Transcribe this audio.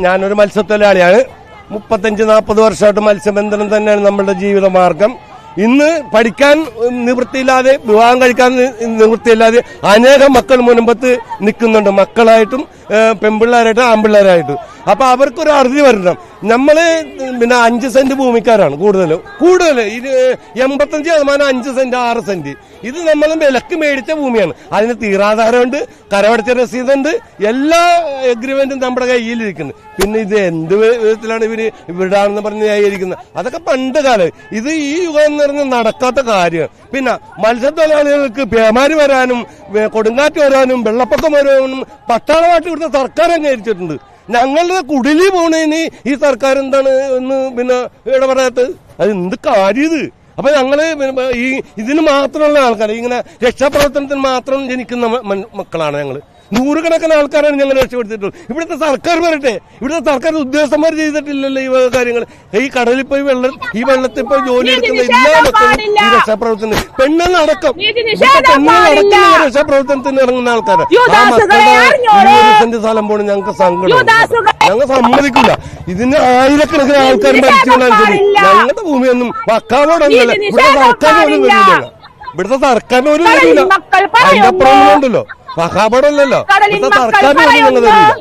ഞാനൊരു മത്സ്യത്തൊഴിലാളിയാണ്. 35-40 വർഷമായിട്ട് മത്സ്യബന്ധനം തന്നെയാണ് നമ്മളുടെ ജീവിത മാർഗം. ഇന്ന് പഠിക്കാൻ നിവൃത്തിയില്ലാതെ, വിവാഹം കഴിക്കാൻ നിവൃത്തിയില്ലാതെ അനേകം മക്കൾ മുൻപത്ത് നിൽക്കുന്നുണ്ട്, മക്കളായിട്ടും പെൺപിള്ളേരായിട്ടും ആൺപിള്ളേരായിട്ടും. അപ്പൊ അവർക്കൊരു അറുതി വരണം. നമ്മള് പിന്നെ 5 സെന്റ് ഭൂമിക്കാരാണ് കൂടുതൽ 85% 5 സെന്റ് 6 സെന്റ്. ഇത് നമ്മൾ വിലക്ക് മേടിച്ച ഭൂമിയാണ്. അതിന് തീരാധാരമുണ്ട്, കരമടച്ച രസീതുണ്ട്, എല്ലാ എഗ്രിമെന്റും നമ്മുടെ കയ്യിലിരിക്കുന്നു. പിന്നെ ഇത് എന്ത് വിധത്തിലാണ് ഇവരാണെന്ന് പറഞ്ഞ് ന്യായീകരിക്കുന്നത്? അതൊക്കെ പണ്ട് കാലം. ഇത് ഈ യുഗം എന്ന് പറഞ്ഞാൽ നടക്കാത്ത കാര്യമാണ്. പിന്നെ മത്സ്യത്തൊഴിലാളികൾക്ക് പേമാരി വരാനും കൊടുങ്കാറ്റ് വരാനും വെള്ളപ്പൊക്കം വരാനും പട്ടാളമായിട്ട് ഇവിടുത്തെ സർക്കാർ അംഗീകരിച്ചിട്ടുണ്ട്. ഞങ്ങളുടെ കുടിലി പോണേന് ഈ സർക്കാർ എന്താണ് എന്ന് പിന്നെ ഇടപെടാത്തത്? അത് എന്ത് കാര്യം ഇത്? അപ്പൊ ഞങ്ങള് ഈ ഇതിന് മാത്രമുള്ള ആൾക്കാർ, ഇങ്ങനെ രക്ഷാപ്രവർത്തനത്തിന് മാത്രം ജനിക്കുന്ന മക്കളാണ് ഞങ്ങള്. 100 ആൾക്കാരാണ് ഞങ്ങൾ രക്ഷപ്പെടുത്തിയിട്ടുള്ളത്. ഇവിടുത്തെ സർക്കാർ വരട്ടെ. ഇവിടുത്തെ സർക്കാർ ഉദ്യോഗസ്ഥന്മാർ ചെയ്തിട്ടില്ലല്ലോ ഈ കര്യങ്ങൾ. ഈ കടലിൽ പോയി ഈ വെള്ളത്തിൽ പോയി ജോലി എടുക്കുന്ന എല്ലാ മക്കളും ഈ രക്ഷാപ്രവർത്തനം, പെണ്ണുങ്ങളടക്കം രക്ഷാപ്രവർത്തനത്തിന് ഇറങ്ങുന്ന ആൾക്കാരാണ്. ആ മക്കളുടെ 100 സെന്റ് സ്ഥലം പോലും ഞങ്ങൾക്ക് സങ്കടം. ഞങ്ങൾ സമ്മതിക്കില്ല. ഇതിന് ആയിരക്കണക്കിന് ആൾക്കാർ ഭരിച്ചുകൊണ്ടാണ് ശരി. ഞങ്ങളുടെ ഭൂമിയൊന്നും വക്കാവോടൊന്നുമല്ല. ഇവിടുത്തെ സർക്കാർ പോലും വരില്ല. ഇവിടുത്തെ സർക്കാർ പോലും വരില്ല. അതിന്റെ അപ്പുറം ഉണ്ടല്ലോ, മഹാപടമല്ലല്ലോ. ഇവിടുത്തെ സർക്കാർ പോലും ഞങ്ങൾ തരില്ല.